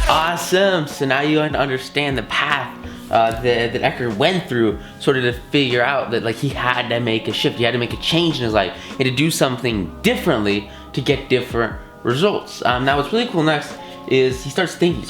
Awesome. So now you understand the path that Eckert went through, sort of to figure out that like he had to make a shift, he had to make a change in his life, he had to do something differently to get different results. Now what's really cool next is he starts thinking.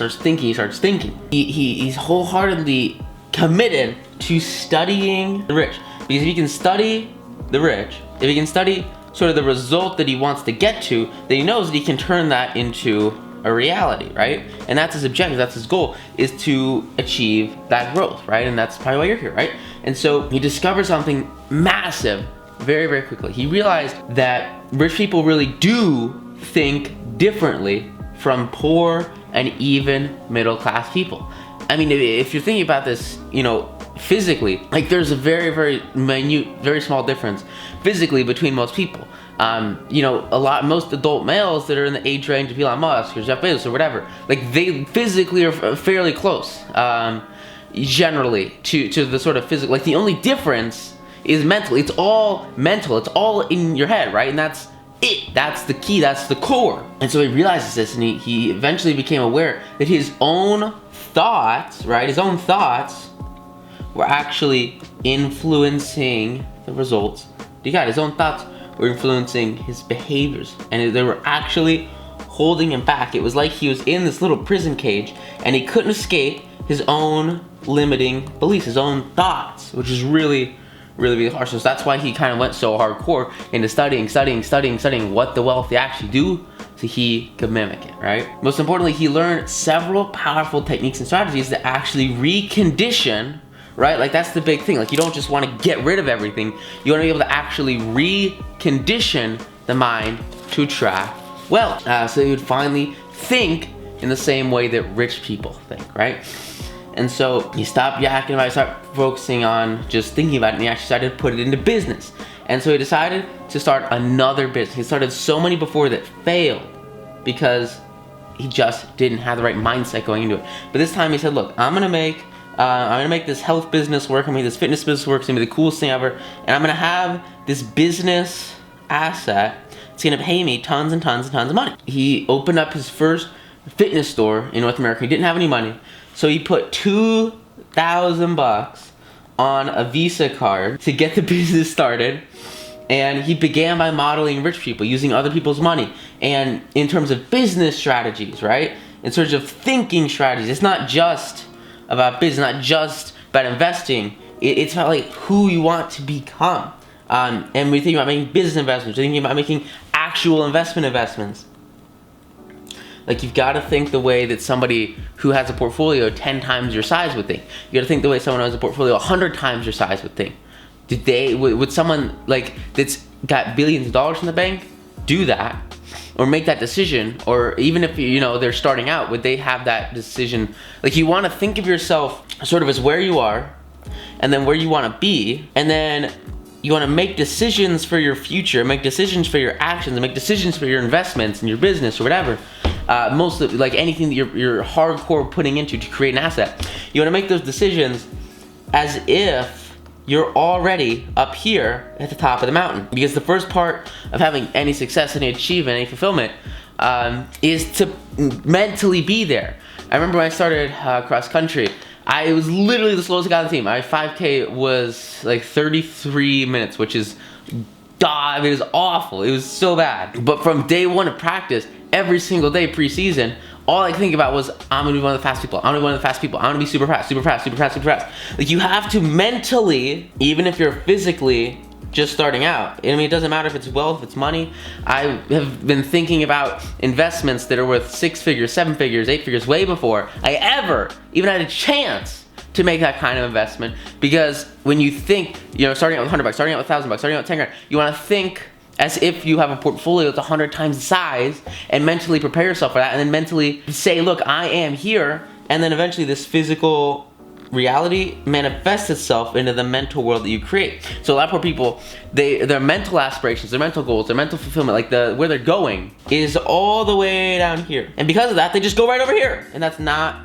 He's wholeheartedly committed to studying the rich, because if he can study the rich, if he can study sort of the result that he wants to get to, then he knows that he can turn that into a reality, right? And that's his objective, that's his goal, is to achieve that growth, right? And that's probably why you're here, right? And so he discovered something massive very, very quickly. He realized that rich people really do think differently from poor and even middle-class people. I mean, if you're thinking about this, you know, physically, like there's a very, very minute, very small difference physically between most people. You know, most adult males that are in the age range of Elon Musk or Jeff Bezos or whatever, like they physically are fairly close, generally to the sort of physical. Like the only difference is mental. It's all mental. It's all in your head, right? And that's it. That's the key. That's the core. And so he realizes this, and he eventually became aware that his own thoughts, right? His own thoughts were actually influencing the results he got. His own thoughts were influencing his behaviors, and they were actually holding him back. It was like he was in this little prison cage and he couldn't escape his own limiting beliefs, his own thoughts, which is really, really, really harsh. So that's why he kind of went so hardcore into studying what the wealthy actually do, so he could mimic it, right? Most importantly, he learned several powerful techniques and strategies that actually recondition, right? Like that's the big thing. Like you don't just want to get rid of everything. You want to be able to actually recondition the mind to attract wealth. So you would finally think in the same way that rich people think, right? And so he stopped yakking about it, started focusing on just thinking about it, and he actually started to put it into business. And so he decided to start another business. He started so many before that failed because he just didn't have the right mindset going into it. But this time he said, look, I'm gonna make this health business work, I'm gonna make this fitness business work, it's gonna be the coolest thing ever, and I'm gonna have this business asset, it's gonna pay me tons and tons and tons of money. He opened up his first fitness store in North America. He didn't have any money, so he put $2,000 on a Visa card to get the business started, and he began by modeling rich people, using other people's money, and in terms of business strategies, right? In terms of thinking strategies, it's not just about business, not just about investing. It's about like who you want to become. And when you think about making business investments, you're thinking about making actual investments. Like you've got to think the way that somebody who has a portfolio 10 times your size would think. You got to think the way someone who has a portfolio 100 times your size would think. Would someone like that's got billions of dollars in the bank do that? Or make that decision? Or even if you know they're starting out, would they have that decision? Like you want to think of yourself sort of as where you are, and then where you want to be, and then you want to make decisions for your future, make decisions for your actions, and make decisions for your investments and your business or whatever. Mostly like anything that you're hardcore putting into to create an asset. You want to make those decisions as if you're already up here at the top of the mountain. Because the first part of having any success, any achievement, any fulfillment is to mentally be there. I remember when I started cross country, I was literally the slowest guy on the team. My 5K was like 33 minutes, which is, it was awful. It was so bad. But from day one of practice, every single day pre-season, all I could think about was, I'm gonna be one of the fast people. I'm gonna be super fast. Like you have to mentally, even if you're physically just starting out. I mean, it doesn't matter if it's wealth, if it's money. I have been thinking about investments that are worth 6 figures, 7 figures, 8 figures way before I ever even had a chance to make that kind of investment. Because when you think, you know, starting out with $100, starting out with $1,000, starting out with 10 grand, you wanna think as if you have a portfolio that's 100 times the size, and mentally prepare yourself for that, and then mentally say, look, I am here, and then eventually this physical reality manifests itself into the mental world that you create. So a lot of poor people, their mental aspirations, their mental goals, their mental fulfillment, like where they're going is all the way down here. And because of that, they just go right over here. And that's not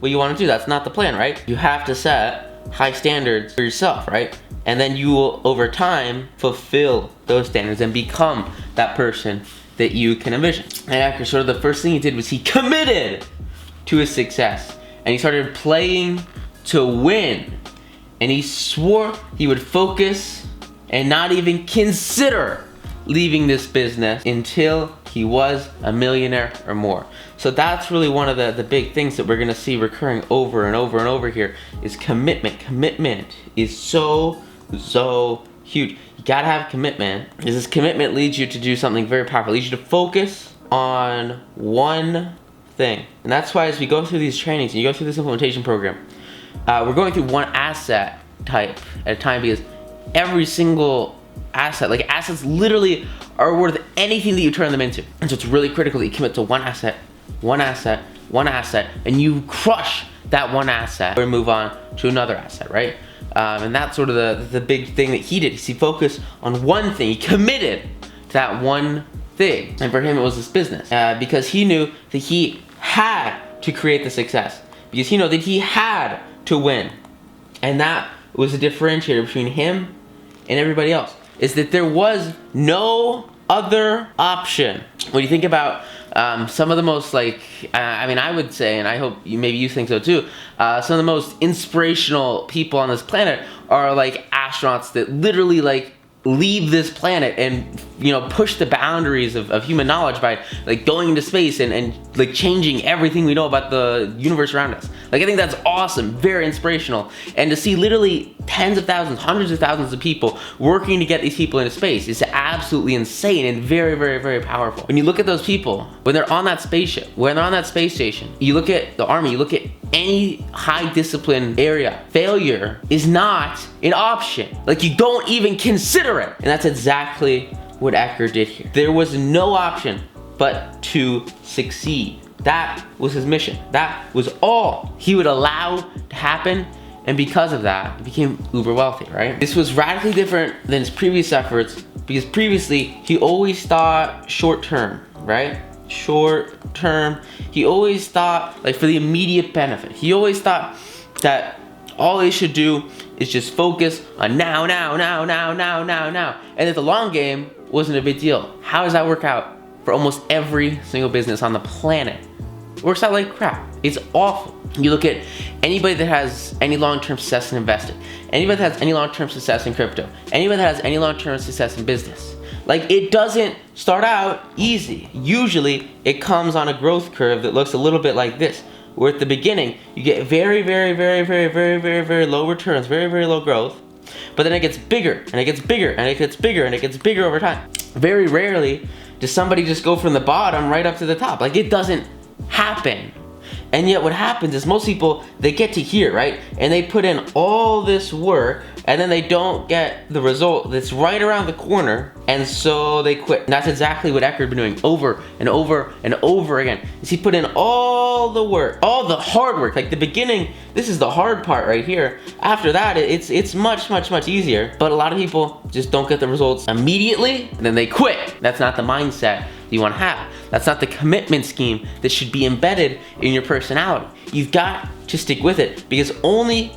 what you want to do. That's not the plan, right? You have to set high standards for yourself, right? And then you will, over time, fulfill those standards and become that person that you can envision. And after sort of the first thing he did was he committed to his success. And he started playing to win. And he swore he would focus and not even consider leaving this business until he was a millionaire or more. So that's really one of the big things that we're gonna see recurring over and over and over here is commitment. Commitment is so huge. You gotta have commitment, because this commitment leads you to do something very powerful. It leads you to focus on one thing. And that's why as we go through these trainings and you go through this implementation program, we're going through one asset type at a time, because every single asset, like assets literally are worth anything that you turn them into. And so it's really critical that you commit to one asset, and you crush that one asset or move on to another asset, right? And that's sort of the big thing that he did. He focused on one thing. He committed to that one thing. And for him, it was this business. Because he knew that he had to create the success. Because he knew that he had to win. And that was a differentiator between him and everybody else. Is that there was no other option. When you think about some of the most I would say, and I hope maybe you think so too, some of the most inspirational people on this planet are like astronauts that literally like leave this planet and push the boundaries of human knowledge by like going into space and like changing everything we know about the universe around us. Like, I think that's awesome, very inspirational. And to see literally tens of thousands, hundreds of thousands of people working to get these people into space is absolutely insane and very, very, very powerful. When you look at those people, when they're on that spaceship, when they're on that space station, you look at the army, you look at any high discipline area, failure is not an option. Like, you don't even consider it. And that's exactly what Ecker did here. There was no option but to succeed. That was his mission. That was all he would allow to happen. And because of that, he became uber wealthy, right? This was radically different than his previous efforts, because previously he always thought short term, right? Short term. He always thought like for the immediate benefit. He always thought that all he should do is just focus on now. And that the long game wasn't a big deal. How does that work out for almost every single business on the planet? It works out like crap. It's awful. You look at anybody that has any long-term success in investing, anybody that has any long-term success in crypto, anybody that has any long-term success in business. Like, it doesn't start out easy. Usually, it comes on a growth curve that looks a little bit like this, where at the beginning, you get very low returns, very low growth, but then it gets bigger, and it gets bigger, and it gets bigger, and it gets bigger over time. Very rarely does somebody just go from the bottom right up to the top. Like, it doesn't happen. And yet what happens is most people, they get to here, right? And they put in all this work, and then they don't get the result that's right around the corner, and so they quit. And that's exactly what Ecker had been doing over and over and over again. Is he put in all the work, all the hard work. Like, the beginning, this is the hard part right here. After that, it's much easier. But a lot of people just don't get the results immediately, and then they quit. That's not the mindset you want to have. That's not the commitment scheme that should be embedded in your personality. You've got to stick with it, because only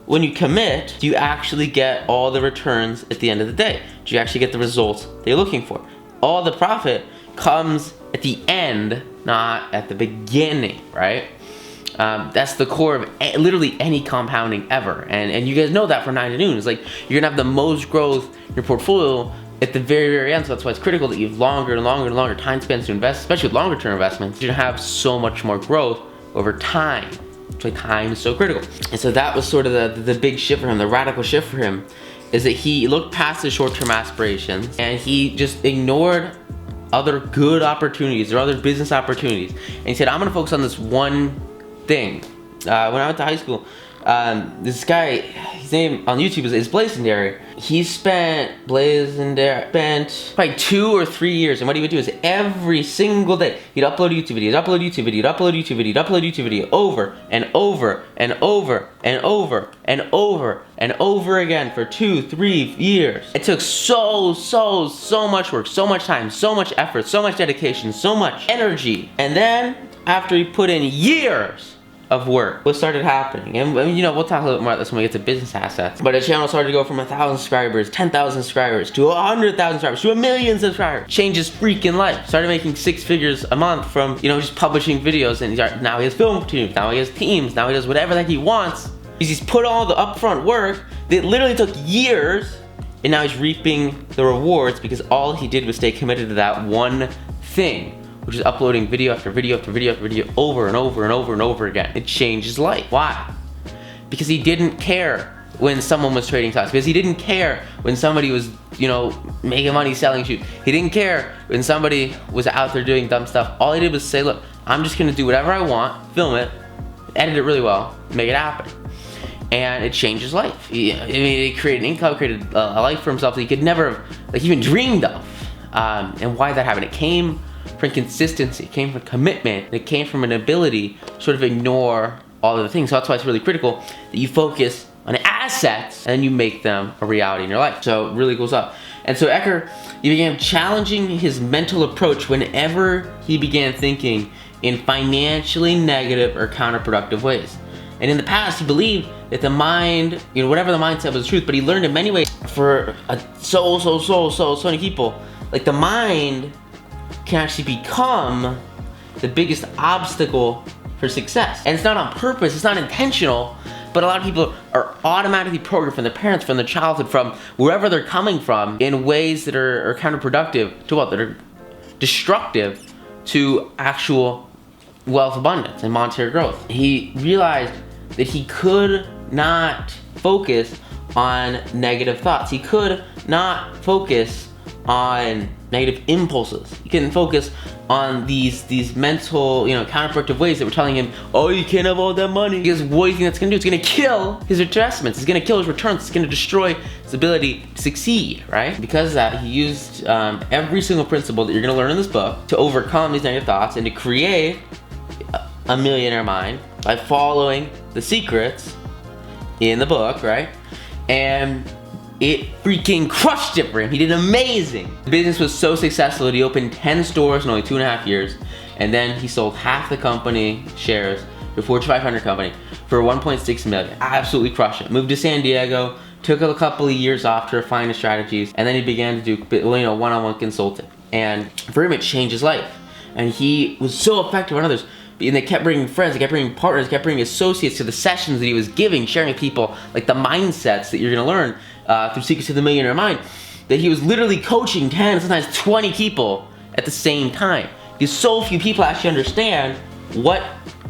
when you commit do you actually get all the returns at the end of the day. Do you actually get the results that you're looking for? All the profit comes at the end, not at the beginning, right? That's the core of literally any compounding ever. And you guys know that from 9 to noon. It's like you're gonna have the most growth in your portfolio at the very end. So that's why it's critical that you have longer and longer time spans to invest, especially with longer term investments. You're gonna have so much more growth over time. That's why time is so critical. And so that was sort of the big shift for him, the radical shift for him, is that he looked past his short-term aspirations and he just ignored other good opportunities or other business opportunities. And he said, I'm gonna focus on this one thing. When I went to high school, this guy, his name on YouTube is Blazendary. He spent probably 2 or 3 years, and what he would do is every single day he'd upload a YouTube video, upload YouTube video over and over and over again for 2-3 years. It took so much work, so much time, so much effort, so much dedication, so much energy. And then after he put in years of work, what started happening, and you know, we'll talk a little bit more about this when we get to business assets, but the channel started to go from 1,000 subscribers, 10,000 subscribers, to 100,000 subscribers, to 1,000,000 subscribers. Changed his freaking life. Started making 6 figures a month from, you know, just publishing videos, and now he has film teams, now he has teams, now he does whatever the heck he wants. He's put all the upfront work that literally took years, and now he's reaping the rewards because all he did was stay committed to that one thing, which is uploading video after video after video after video over and over and over and over again. It changed his life. Why? Because he didn't care when someone was trading stocks. Because he didn't care when somebody was, you know, making money selling shoes. He didn't care when somebody was out there doing dumb stuff. All he did was say, look, I'm just gonna do whatever I want, film it, edit it really well, make it happen. And it changed his life. He created an income, created a life for himself that he could never have, like, even dreamed of. And why that happened? It came from consistency, it came from commitment, it came from an ability to sort of ignore all of the things. So that's why it's really critical that you focus on assets and then you make them a reality in your life. So really cool stuff. And so Ecker, he began challenging his mental approach whenever he began thinking in financially negative or counterproductive ways. And in the past, he believed that the mind, you know, whatever the mindset was truth, but he learned in many ways for so many people, like the mind can actually become the biggest obstacle for success. And it's not on purpose, it's not intentional, but a lot of people are automatically programmed from their parents, from their childhood, from wherever they're coming from, in ways that are counterproductive to what? That are destructive to actual wealth abundance and monetary growth. He realized that he could not focus on negative thoughts. He could not focus on negative impulses. He couldn't focus on these mental, you know, counterproductive ways that were telling him, oh, you can't have all that money. Because what do you think that's gonna do? It's gonna kill his investments. It's gonna kill his returns. It's gonna destroy his ability to succeed, right? Because of that, he used every single principle that you're gonna learn in this book to overcome these negative thoughts and to create a millionaire mind by following the secrets in the book, right? And it freaking crushed it for him. He did amazing. The business was so successful that he opened 10 stores in only 2.5 years, and then he sold half the company shares to a Fortune 500 company for 1.6 million. Absolutely crushed it. Moved to San Diego, took a couple of years off to refine his strategies, and then he began to do, you know, one-on-one consulting. And for him, it changed his life. And he was so effective on others. And they kept bringing friends, they kept bringing partners, kept bringing associates to the sessions that he was giving, sharing with people like the mindsets that you're gonna learn through Secrets to the Millionaire Mind, that he was literally coaching 10, sometimes 20 people at the same time. Because so few people actually understand what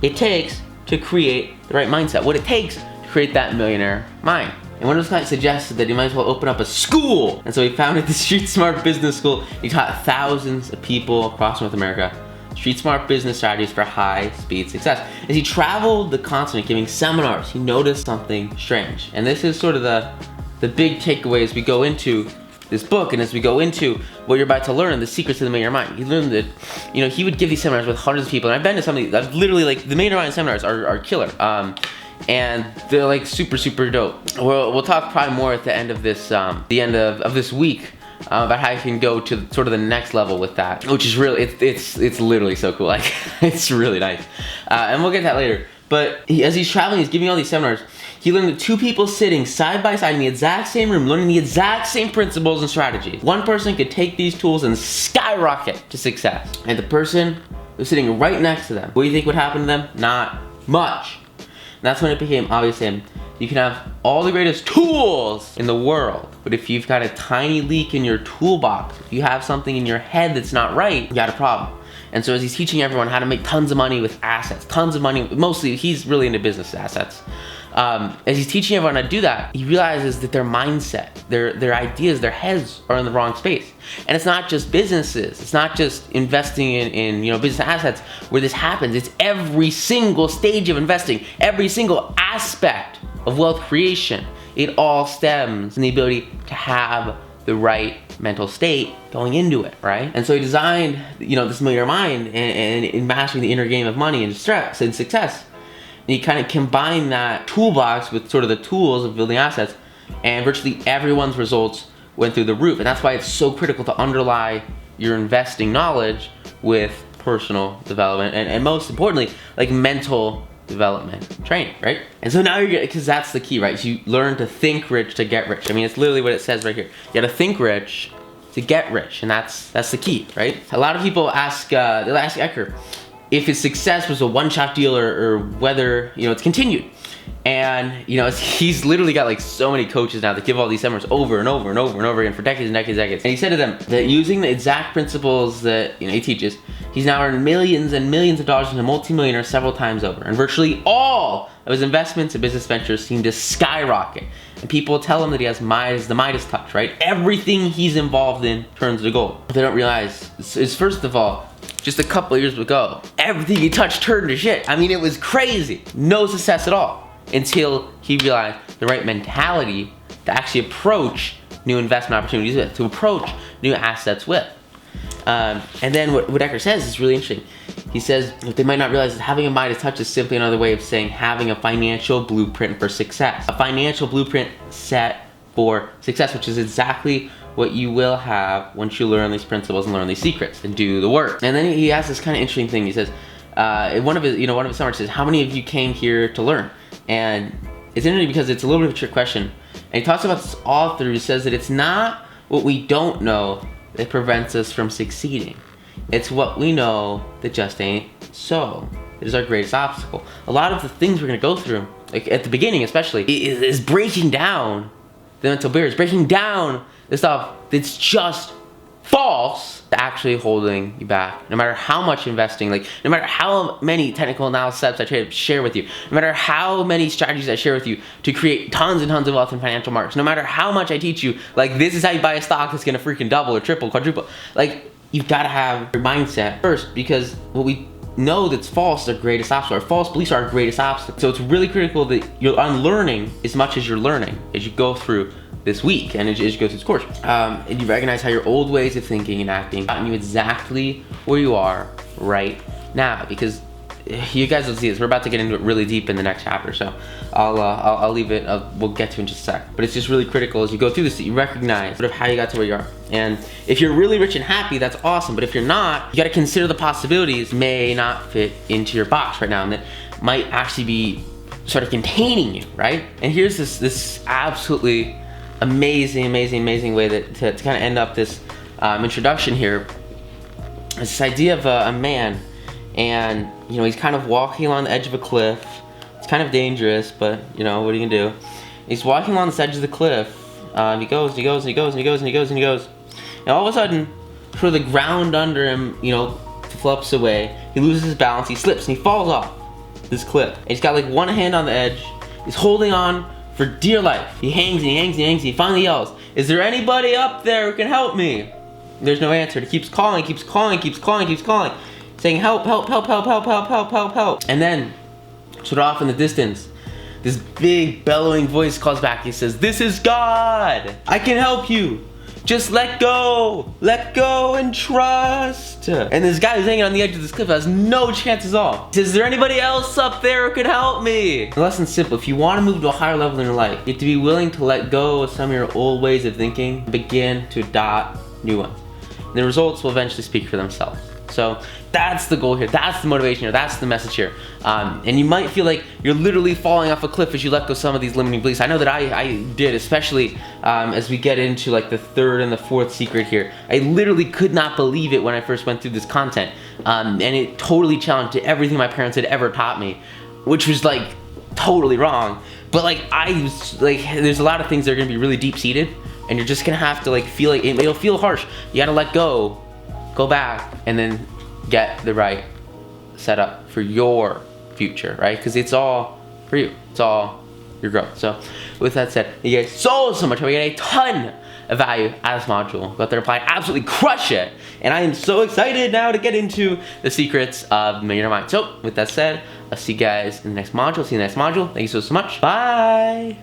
it takes to create the right mindset, what it takes to create that millionaire mind. And one of those guys suggested that he might as well open up a school. And so he founded the Street Smart Business School. He taught thousands of people across North America Street Smart business strategies for high-speed success. As he traveled the continent giving seminars, he noticed something strange. And this is sort of the big takeaway as we go into this book and as we go into what you're about to learn, the secrets of the Millionaire Mind. He learned that, you know, he would give these seminars with hundreds of people. And I've been to some of these. I've literally, like, the Millionaire Mind seminars are killer. And they're like super dope. We'll talk probably more at the end of this, this week. About how you can go to sort of the next level with that, which is really, it's literally so cool. Like, it's really nice. And we'll get to that later. But as he's traveling, he's giving all these seminars. He learned that 2 people sitting side by side in the exact same room, learning the exact same principles and strategies. One person could take these tools and skyrocket to success. And the person was sitting right next to them. What do you think would happen to them? Not much. And that's when it became obvious to him. You can have all the greatest tools in the world, but if you've got a tiny leak in your toolbox, if you have something in your head that's not right, you got a problem. And so as he's teaching everyone how to make tons of money with assets, tons of money, mostly he's really into business assets. As he's teaching everyone how to do that, he realizes that their mindset, their ideas, their heads are in the wrong space. And it's not just businesses, it's not just investing in you know, business assets where this happens. It's every single stage of investing, every single aspect of wealth creation. It all stems from the ability to have the right mental state going into it, right? And so he designed, you know, this Millionaire Mind and in mastering the inner game of money and stress and success. And he kind of combined that toolbox with sort of the tools of building assets, and virtually everyone's results went through the roof. And that's why it's so critical to underlie your investing knowledge with personal development and most importantly, like mental development training, right? And so now you're getting, because that's the key, right? So you learn to think rich to get rich. I mean, it's literally what it says right here. You gotta think rich to get rich, and that's the key, right? A lot of people ask, they'll ask Ecker if his success was a one-shot deal or whether, you know, it's continued. And, you know, he's literally got like so many coaches now that give all these seminars over and over and over and over again for decades and decades and decades. And he said to them that using the exact principles that, you know, he teaches, he's now earned millions and millions of dollars and a multimillionaire several times over. And virtually all of his investments and business ventures seem to skyrocket. And people tell him that he has the Midas touch, right? Everything he's involved in turns to gold. What they don't realize is, first of all, just a couple of years ago, everything he touched turned to shit. I mean, it was crazy. No success at all. Until he realized the right mentality to actually approach new investment opportunities with, to approach new assets with. And then what Ecker says is really interesting. He says what they might not realize is having a Midas touch is simply another way of saying having a financial blueprint for success. A financial blueprint set for success, which is exactly what you will have once you learn these principles and learn these secrets and do the work. And then he has this kind of interesting thing. He says, one of his seminars says, how many of you came here to learn? And it's interesting because it's a little bit of a trick question. And he talks about this author who says that it's not what we don't know that prevents us from succeeding. It's what we know that just ain't so. It is our greatest obstacle. A lot of the things we're gonna go through, like at the beginning especially, is breaking down the mental barriers, breaking down the stuff that's just false, actually holding you back. No matter how much investing, like no matter how many technical analysis steps I try to share with you, no matter how many strategies I share with you to create tons and tons of wealth in financial markets, no matter how much I teach you, like this is how you buy a stock that's gonna freaking double or triple, quadruple. Like you've gotta have your mindset first, because what we know that's false is our greatest obstacle. Our false beliefs are our greatest obstacle. So it's really critical that you're unlearning as much as you're learning as you go through this week and as you go through this course. And you recognize how your old ways of thinking and acting gotten you exactly where you are right now. Because you guys will see this. We're about to get into it really deep in the next chapter, so I'll leave it. We'll get to it in just a sec. But it's just really critical as you go through this that you recognize sort of how you got to where you are. And if you're really rich and happy, that's awesome. But if you're not, you got to consider the possibilities may not fit into your box right now, and that might actually be sort of containing you, right? And here's this absolutely amazing way that to kind of end up this introduction here. It's this idea of a man, and you know, he's kind of walking along the edge of a cliff. It's kind of dangerous, but you know, what are you gonna do? He's walking along this edge of the cliff. He goes, and all of a sudden, sort of the ground under him, you know, flops away. He loses his balance. He slips and he falls off this cliff. And he's got like one hand on the edge. He's holding on for dear life. He hangs and he hangs and he hangs and he finally yells, "Is there anybody up there who can help me?" There's no answer. He keeps calling, saying, "Help, help, help, help, help, help, help, help, help." And then, sort of off in the distance, this big bellowing voice calls back. He says, "This is God. I can help you. Just let go and trust." And this guy who's hanging on the edge of this cliff has no chance at all. He says, "Is there anybody else up there who could help me?" The lesson's simple. If you want to move to a higher level in your life, you have to be willing to let go of some of your old ways of thinking and begin to adopt new ones. And the results will eventually speak for themselves. So that's the goal here. That's the motivation here. That's the message here. And you might feel like you're literally falling off a cliff as you let go of some of these limiting beliefs. I know that I did, especially as we get into like the third and the fourth secret here. I literally could not believe it when I first went through this content. And it totally challenged everything my parents had ever taught me, which was like totally wrong. But like there's a lot of things that are gonna be really deep seated, and you're just gonna have to like feel like it'll feel harsh. You gotta let go back, and then get the right setup for your future, right? Because it's all for you. It's all your growth. So with that said, you guys so much. We get a ton of value out of this module. Go out there, apply it, absolutely crush it. And I am so excited now to get into the secrets of Millionaire Mind. So with that said, I'll see you guys in the next module. See you in the next module. Thank you so much. Bye.